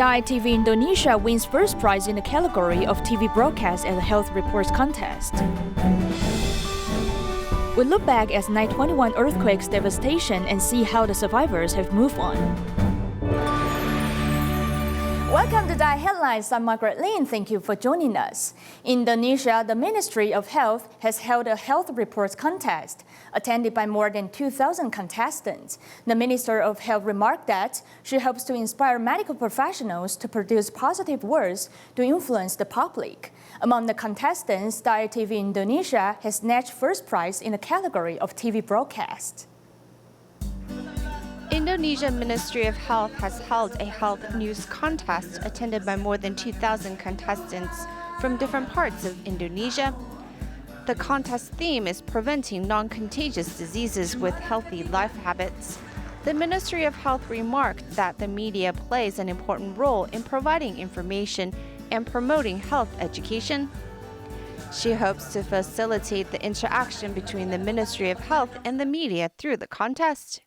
DAAI TV Indonesia wins first prize in the category of TV broadcast at the Health Reports contest. We look back at Taiwan Earthquake's devastation and see how the survivors have moved on. Welcome to DaAi Headlines. I'm Margaret Lin. Thank you for joining us. In Indonesia, the Ministry of Health has held a health reports contest, attended by more than 2,000 contestants. The Minister of Health remarked that she hopes to inspire medical professionals to produce positive words to influence the public. Among the contestants, DaAi TV Indonesia has snatched first prize in the category of TV broadcast. Indonesian Ministry of Health has held a health news contest attended by more than 2,000 contestants from different parts of Indonesia. The contest theme is preventing non-contagious diseases with healthy life habits. The Ministry of Health remarked that the media plays an important role in providing information and promoting health education. She hopes to facilitate the interaction between the Ministry of Health and the media through the contest.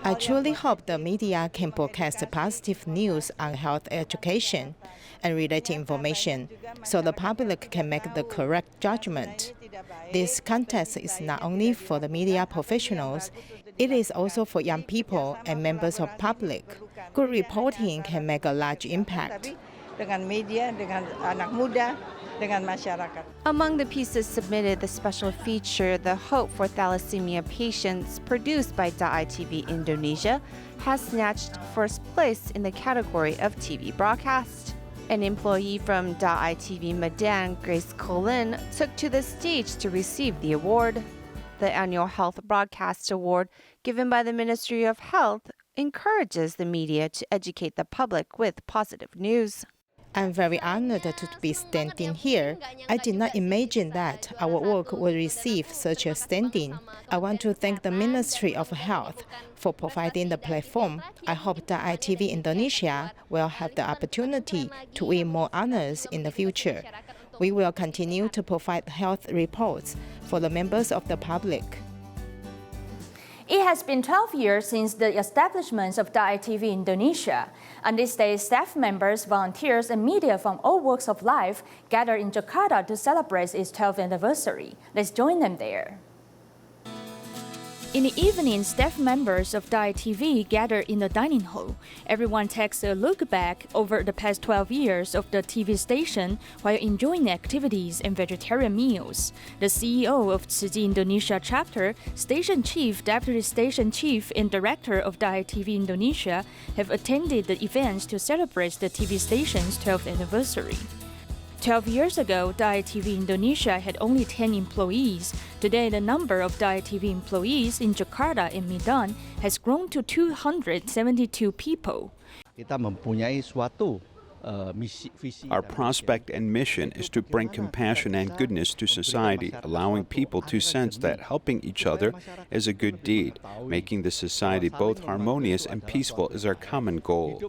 I truly hope the media can broadcast positive news on health education and related information so the public can make the correct judgment. This contest is not only for the media professionals, it is also for young people and members of public. Good reporting can make a large impact. Among the pieces submitted, the special feature, The Hope for Thalassemia Patients, produced by DaAi TV Indonesia, has snatched first place in the category of TV broadcast. An employee from DaAi TV Medan, Grace Colin, took to the stage to receive the award. The annual Health Broadcast Award, given by the Ministry of Health, encourages the media to educate the public with positive news. I'm very honored to be standing here. I did not imagine that our work would receive such a standing. I want to thank the Ministry of Health for providing the platform. I hope DaAi TV Indonesia will have the opportunity to win more honors in the future. We will continue to provide health reports for the members of the public. It has been 12 years since the establishment of DaAi TV Indonesia. On this day, staff members, volunteers, and media from all walks of life gather in Jakarta to celebrate its 12th anniversary. Let's join them there. In the evening, staff members of DaAi TV gather in the dining hall. Everyone takes a look back over the past 12 years of the TV station while enjoying activities and vegetarian meals. The CEO of DTV Indonesia chapter, Station Chief, Deputy Station Chief, and Director of DaAi TV Indonesia have attended the events to celebrate the TV station's 12th anniversary. 12 years ago, DaAi TV Indonesia had only 10 employees. Today, the number of DaAi TV employees in Jakarta and Medan has grown to 272 people. Our prospect and mission is to bring compassion and goodness to society, allowing people to sense that helping each other is a good deed. Making the society both harmonious and peaceful is our common goal.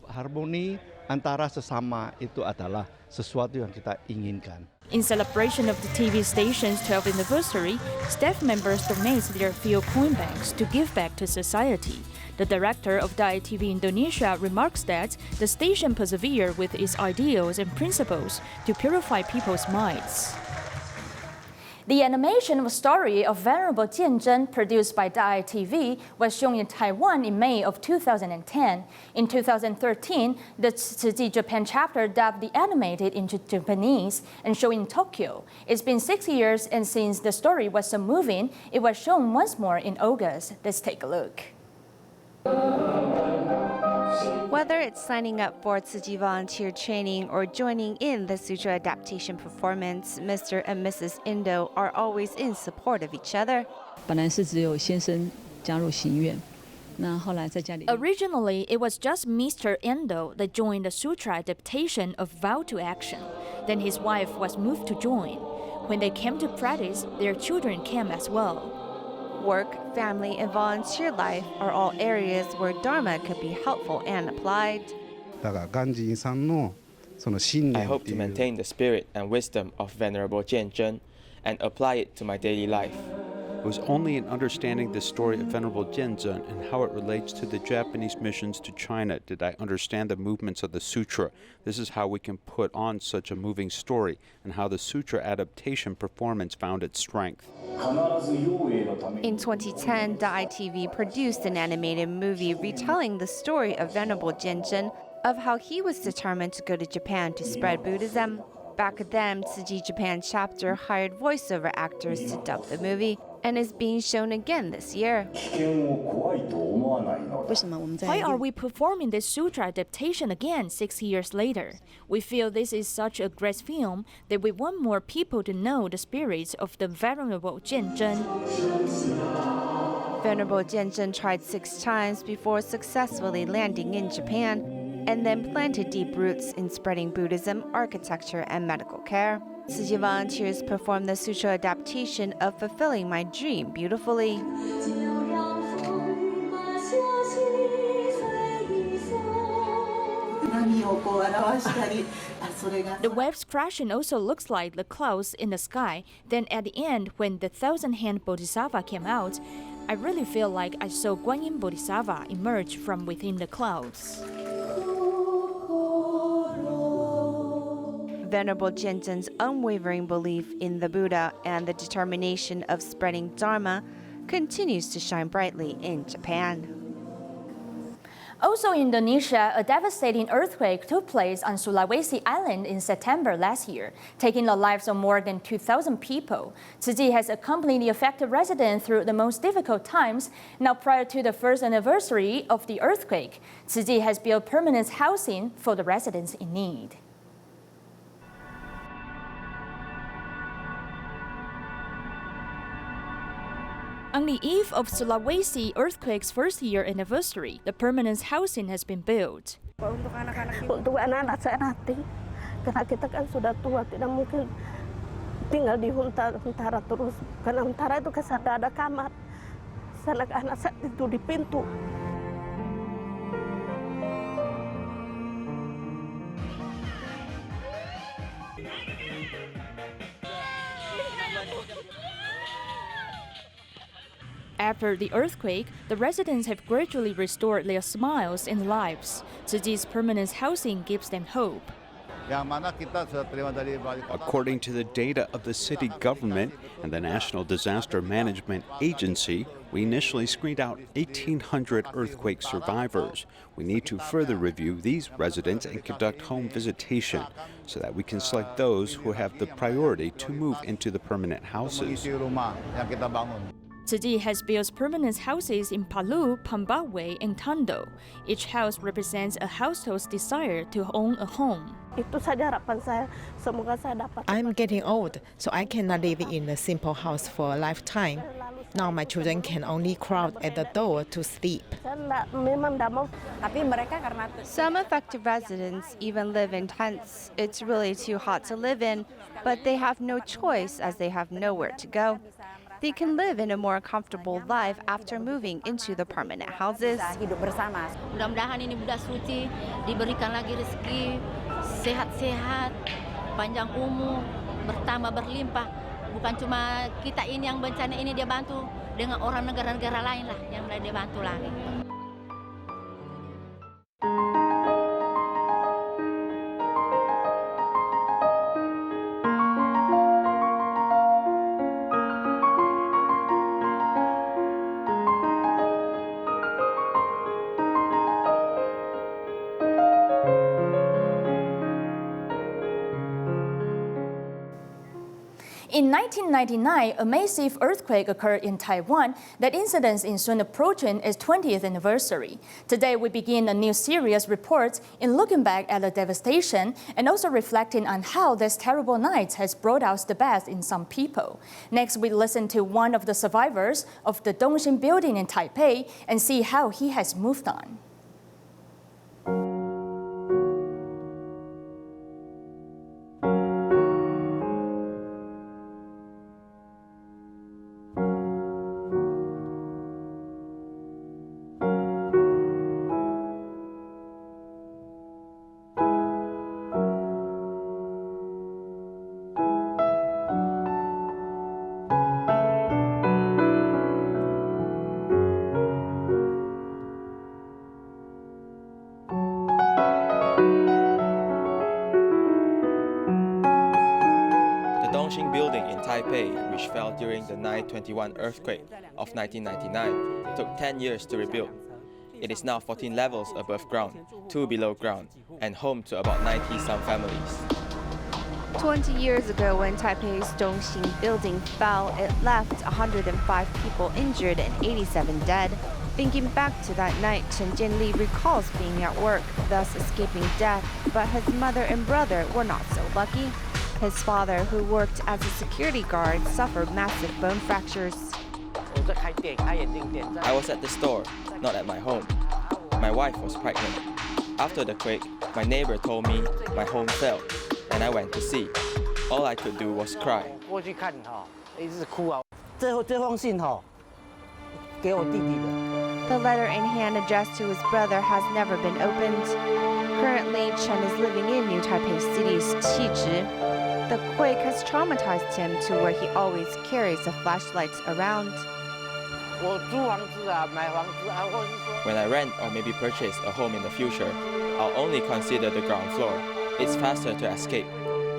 In celebration of the TV station's 12th anniversary, staff members donate their few coin banks to give back to society. The director of DaAi TV Indonesia remarks that the station perseveres with its ideals and principles to purify people's minds. The animation of a story of Venerable Jianzhen, produced by DaAi TV, was shown in Taiwan in May of 2010. In 2013, the DTV Japan chapter dubbed the animated into Japanese and shown in Tokyo. It's been 6 years, and since the story was so moving, it was shown once more in August. Let's take a look. Whether it's signing up for Tsuji volunteer training or joining in the Sutra adaptation performance, Mr. and Mrs. Indo are always in support of each other. Originally, it was just Mr. Endo that joined the Sutra adaptation of Vow to Action. Then his wife was moved to join. When they came to practice, their children came as well. Work, family, and volunteer life are all areas where Dharma could be helpful and applied. I hope to maintain the spirit and wisdom of Venerable Jianzhen and apply it to my daily life. It was only in understanding the story of Venerable Jianzhen and how it relates to the Japanese missions to China did I understand the movements of the sutra. This is how we can put on such a moving story and how the sutra adaptation performance found its strength. In 2010, DaAi TV produced an animated movie retelling the story of Venerable Jianzhen, of how he was determined to go to Japan to spread Buddhism. Back then, Tsuji Japan chapter hired voiceover actors to dub the movie, and is being shown again this year. Why are we performing this sutra adaptation again 6 years later? We feel this is such a great film that we want more people to know the spirits of the Venerable Jianzhen. Venerable Jianzhen tried 6 times before successfully landing in Japan, and then planted deep roots in spreading Buddhism, architecture, and medical care. Tsuji volunteers performed the sutra adaptation of Fulfilling My Dream beautifully. The waves crashing also looks like the clouds in the sky. Then at the end, when the thousand-hand Bodhisattva came out, I really feel like I saw Guanyin Bodhisattva emerge from within the clouds. Venerable Jianzhen's unwavering belief in the Buddha and the determination of spreading Dharma continues to shine brightly in Japan. Also in Indonesia, a devastating earthquake took place on Sulawesi Island in September last year, taking the lives of more than 2,000 people. Tsuji has accompanied the affected residents through the most difficult times. Now, prior to the first anniversary of the earthquake, Tsuji has built permanent housing for the residents in need. On the eve of Sulawesi earthquake's first year anniversary, the permanent housing has been built. Untuk anak-anak saya nanti, karena kita kan sudah tua, tidak mungkin tinggal di huntara terus. Karena huntara itu kan ada kamar, anak saya tidur di pintu. After the earthquake, the residents have gradually restored their smiles and lives. Tsuji's permanent housing gives them hope. According to the data of the city government and the National Disaster Management Agency, we initially screened out 1,800 earthquake survivors. We need to further review these residents and conduct home visitation so that we can select those who have the priority to move into the permanent houses. Tsuji has built permanent houses in Palu, Pambawe, and Tondo. Each house represents a household's desire to own a home. Itu saja harapan saya, semoga saya dapat. I'm getting old, so I cannot live in a simple house for a lifetime. Now my children can only crowd at the door to sleep. Some affected residents even live in tents. It's really too hot to live in, but they have no choice as they have nowhere to go. They can live in a more comfortable life after moving into the permanent houses. Mudah-mudahan ini Buddha suci diberikan lagi rezeki, sehat-sehat, panjang umur, bertambah berlimpah. Bukan cuma kita ini yang bencana ini dia bantu, dengan orang negara-negara lain lah yang dia bantu lagi. In 1999, a massive earthquake occurred in Taiwan. That incident is soon approaching its 20th anniversary. Today, we begin a new series reports in looking back at the devastation and also reflecting on how this terrible night has brought out the best in some people. Next, we listen to one of the survivors of the Dongxin building in Taipei and see how he has moved on. Taipei, which fell during the 9/21 earthquake of 1999, took 10 years to rebuild. It is now 14 levels above ground, 2 below ground, and home to about 90-some families. 20 years ago, when Taipei's Dongxing building fell, it left 105 people injured and 87 dead. Thinking back to that night, Chen Jianli recalls being at work, thus escaping death, but his mother and brother were not so lucky. His father, who worked as a security guard, suffered massive bone fractures. I was at the store, not at my home. My wife was pregnant. After the quake, my neighbor told me my home fell, and I went to see. All I could do was cry. The letter in hand addressed to his brother has never been opened. Currently, Chen is living in New Taipei City's Qizhi. The quake has traumatized him to where he always carries a flashlight around. When I rent or maybe purchase a home in the future, I'll only consider the ground floor. It's faster to escape.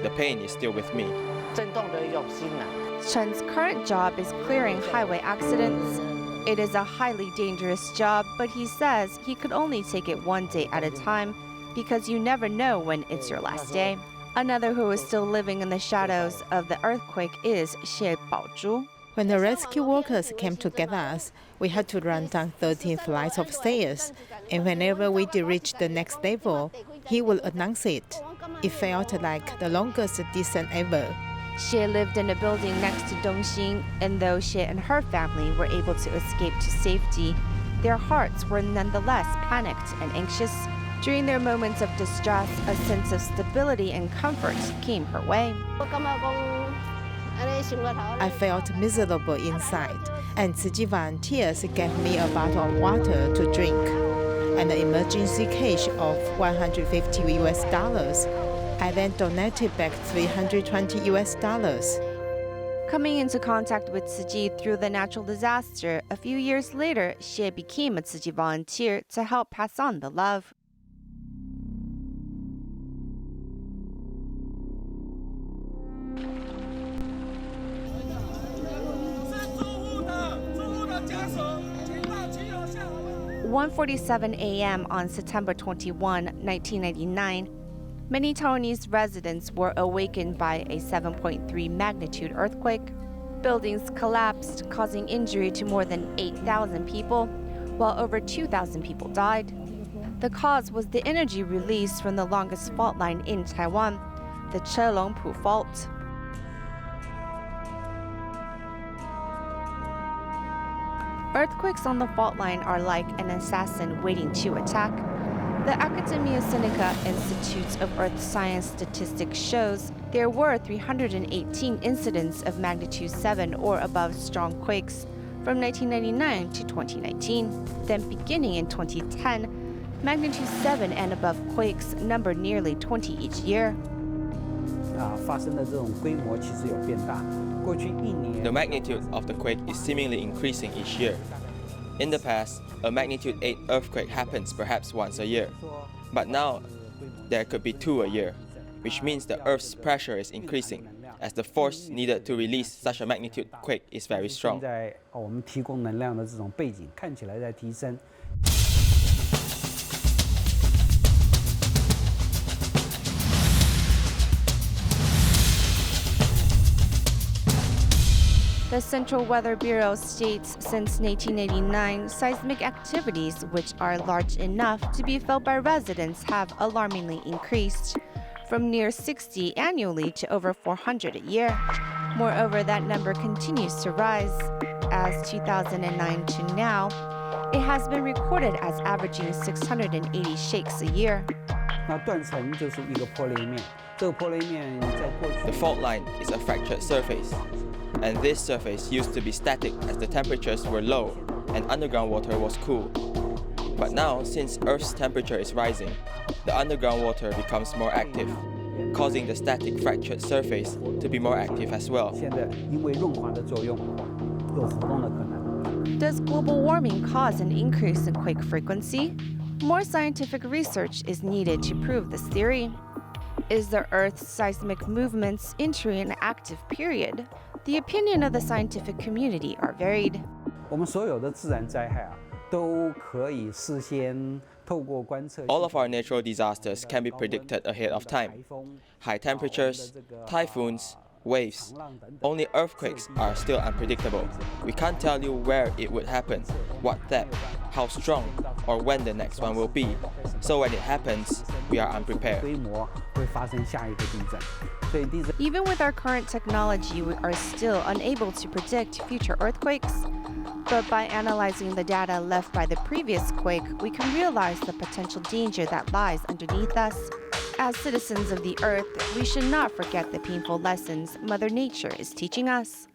The pain is still with me. Chen's current job is clearing highway accidents. It is a highly dangerous job, but he says he could only take it one day at a time because you never know when it's your last day. Another who is still living in the shadows of the earthquake is Xie Baozhu. When the rescue workers came to get us, we had to run down 13 flights of stairs, and whenever we did reach the next level, he would announce it. It felt like the longest descent ever. Xie lived in a building next to Dongxing, and though Xie and her family were able to escape to safety, their hearts were nonetheless panicked and anxious. During their moments of distress, a sense of stability and comfort came her way. I felt miserable inside, and Tzu Chi volunteers gave me a bottle of water to drink and an emergency cash of $150. I then donated back $320. Coming into contact with Tzu Chi through the natural disaster, a few years later, Xie became a Tzu Chi volunteer to help pass on the love. At 1:47 a.m. on September 21, 1999, many Taiwanese residents were awakened by a 7.3 magnitude earthquake. Buildings collapsed, causing injury to more than 8,000 people, while over 2,000 people died. The cause was the energy release from the longest fault line in Taiwan, the Chelongpu Fault. Earthquakes on the fault line are like an assassin waiting to attack. The Academia Sinica Institute of Earth Science statistics shows there were 318 incidents of magnitude 7 or above strong quakes from 1999 to 2019. Then beginning in 2010, magnitude 7 and above quakes numbered nearly 20 each year. The magnitude of the quake is seemingly increasing each year. In the past, a magnitude 8 earthquake happens perhaps once a year. But now, there could be 2 a year, which means the Earth's pressure is increasing, as the force needed to release such a magnitude quake is very strong. The Central Weather Bureau states since 1989, seismic activities, which are large enough to be felt by residents, have alarmingly increased, from near 60 annually to over 400 a year. Moreover, that number continues to rise. As 2009 to now, it has been recorded as averaging 680 shakes a year. The fault line is a fractured surface, and this surface used to be static as the temperatures were low and underground water was cool. But now, since Earth's temperature is rising, the underground water becomes more active, causing the static fractured surface to be more active as well. Does global warming cause an increase in quake frequency? More scientific research is needed to prove this theory. Is the Earth's seismic movements entering an active period? The opinion of the scientific community are varied. 我们所有的自然灾害都可以事先透过观测。 All of our natural disasters can be predicted ahead of time. High temperatures, typhoons, waves. Only earthquakes are still unpredictable. We can't tell you where it would happen, what depth, how strong, or when the next one will be. So when it happens, we are unprepared. Even with our current technology, we are still unable to predict future earthquakes. But by analyzing the data left by the previous quake, we can realize the potential danger that lies underneath us. As citizens of the Earth, we should not forget the painful lessons Mother Nature is teaching us.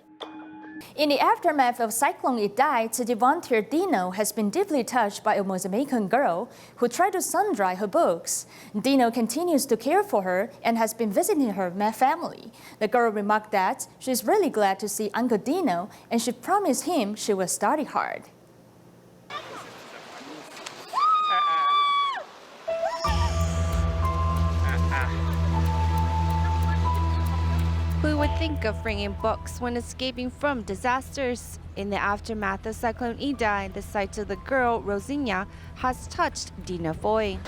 In the aftermath of Cyclone Idai, the volunteer Dino has been deeply touched by a Mozambican girl who tried to sun-dry her books. Dino continues to care for her and has been visiting her family. The girl remarked that she's really glad to see Uncle Dino and she promised him she will study hard. Who would think of bringing books when escaping from disasters? In the aftermath of Cyclone Idai, the sight of the girl, Rosinya, has touched Dina Foy.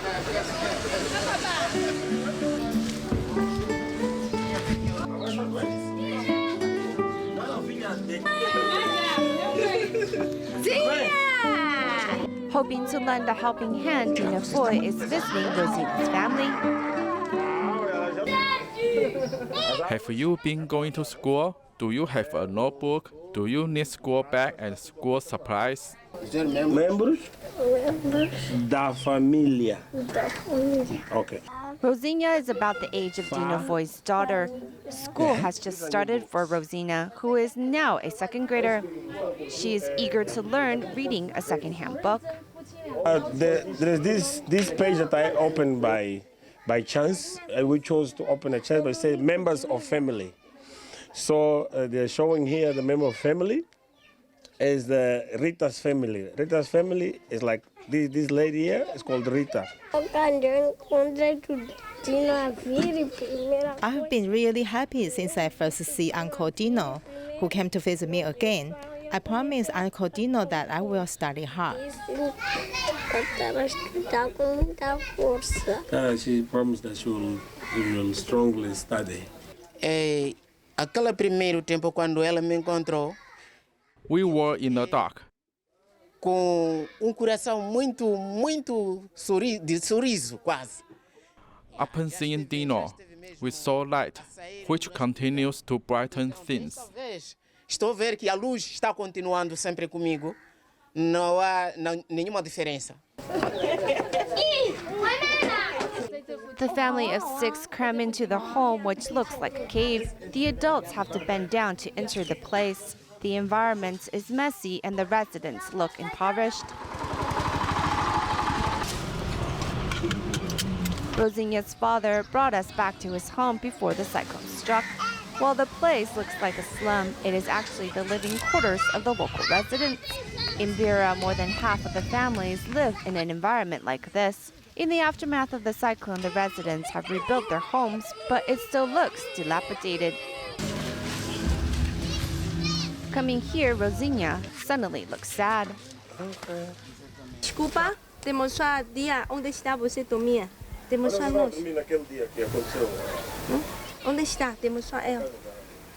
Hoping to lend a helping hand, Dina Foy is visiting Rosinya's family. Have you been going to school? Do you have a notebook? Do you need school bag and school supplies? Membros da família. Okay. Rosinya is about the age of Dina Foy's daughter. School has just started for Rosinya, who is now a second grader. She is eager to learn reading a second-hand book. There's this page that I opened by chance. We chose to open a chance, but it says members of family. So they're showing here the member of family is the Rita's family. Rita's family is like this lady here is called Rita. I have been really happy since I first see Uncle Dino, who came to visit me again. I promised Uncle Dino that I will study hard. She promised that she will strongly study. Aquele primeiro tempo quando ela me encontrou. We were in the dark. Com coração muito de sorriso quase. Upon seeing Dino, we saw light, which continues to brighten things. Estou a ver que a luz está continuando sempre comigo. Não há nenhuma diferença. The family of 6 cram into the home, which looks like a cave. The adults have to bend down to enter the place. The environment is messy and the residents look impoverished. Rosinya's father brought us back to his home before the cyclone struck. While the place looks like a slum, it is actually the living quarters of the local residents. In Beira, more than half of the families live in an environment like this. In the aftermath of the cyclone, the residents have rebuilt their homes, but it still looks dilapidated. Coming here, Rosinya suddenly looks sad. Desculpa, te mostrar dia onde está você dormia. Te mostrar nós. Naquele dia que aconteceu. Onde está? Te mostrar ela.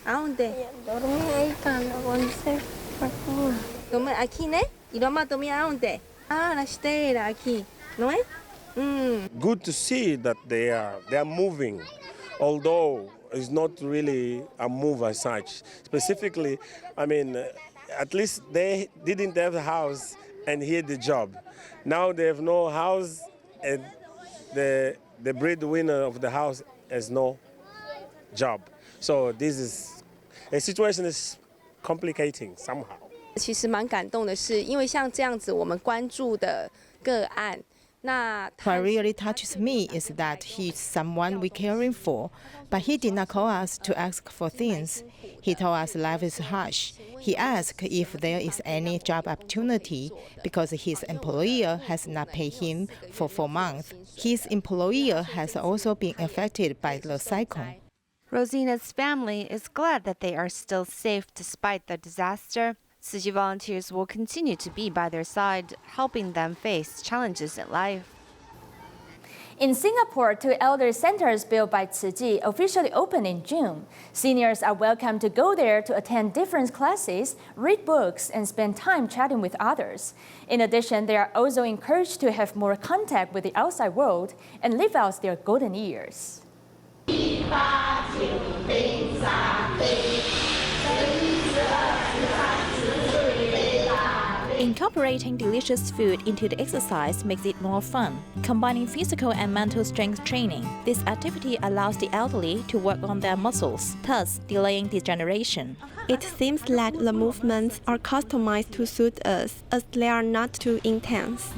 Aonde? Dormia aí, cara. Onde você foi? Dormia aqui, né? E Roma dormia aonde? Ah, na esteira aqui, não é? Good to see that they are moving, although it's not really a move as such. Specifically, I mean, at least they didn't have a house and he had the job. Now they have no house and the breadwinner of the house has no job. So this is a situation is complicating somehow. 其实蛮感动的是，因为像这样子我们关注的个案。 What really touches me is that he's someone we're caring for, but he did not call us to ask for things. He told us life is harsh. He asked if there is any job opportunity because his employer has not paid him for 4 months. His employer has also been affected by the cyclone. Rosina's family is glad that they are still safe despite the disaster. Tzu Chi volunteers will continue to be by their side, helping them face challenges in life. In Singapore, 2 elder centers built by Tzu Chi officially opened in June. Seniors are welcome to go there to attend different classes, read books, and spend time chatting with others. In addition, they are also encouraged to have more contact with the outside world and live out their golden years. Incorporating delicious food into the exercise makes it more fun. Combining physical and mental strength training, this activity allows the elderly to work on their muscles, thus delaying degeneration. It seems like the movements are customized to suit us, as they are not too intense.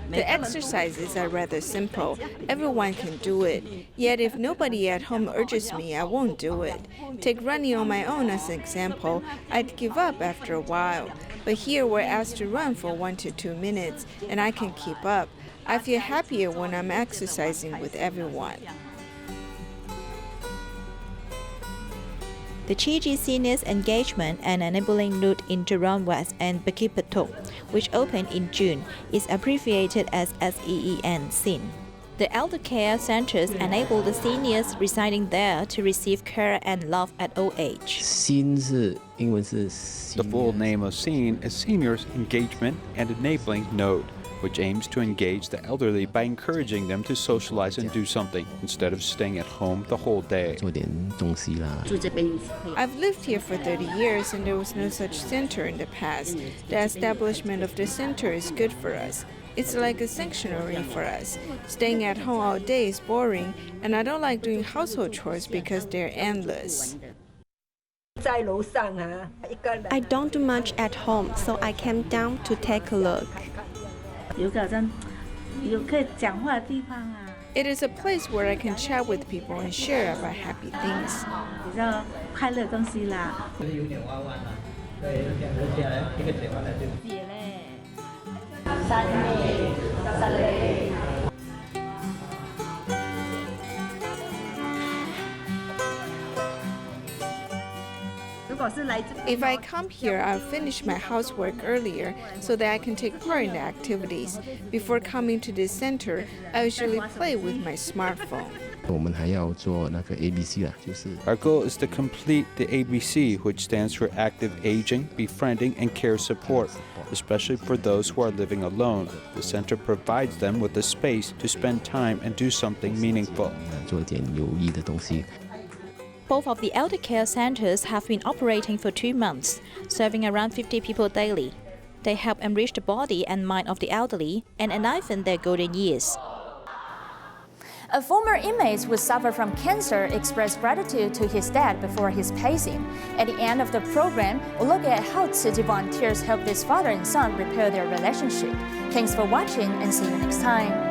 The exercises are rather simple. Everyone can do it. Yet if nobody at home urges me, I won't do it. Take running on my own as an example. I'd give up after a while. But here we're asked to run for 1 to 2 minutes, and I can keep up. I feel happier when I'm exercising with everyone. The Chi Chi Seniors Engagement and Enabling Route in Jurong West and Bukit Batok, which opened in June, is abbreviated as SEEN, SEEN. The elder care centers enable the seniors residing there to receive care and love at old age. The full name of SEEN is Seniors Engagement and Enabling Node, which aims to engage the elderly by encouraging them to socialize and do something instead of staying at home the whole day. I've lived here for 30 years and there was no such center in the past. The establishment of the center is good for us. It's like a sanctuary for us. Staying at home all day is boring, and I don't like doing household chores because they're endless. I don't do much at home, so I came down to take a look. It is a place where I can chat with people and share about happy things. If I come here, I'll finish my housework earlier so that I can take part in the activities. Before coming to this center, I usually play with my smartphone. Our goal is to complete the ABC, which stands for Active Aging, Befriending, and Care Support, especially for those who are living alone. The center provides them with a space to spend time and do something meaningful. Both of the elder care centers have been operating for 2 months, serving around 50 people daily. They help enrich the body and mind of the elderly and enliven their golden years. A former inmate who suffered from cancer expressed gratitude to his dad before his passing. At the end of the program, we'll look at how Tzu Chi volunteers help this father and son repair their relationship. Thanks for watching and see you next time.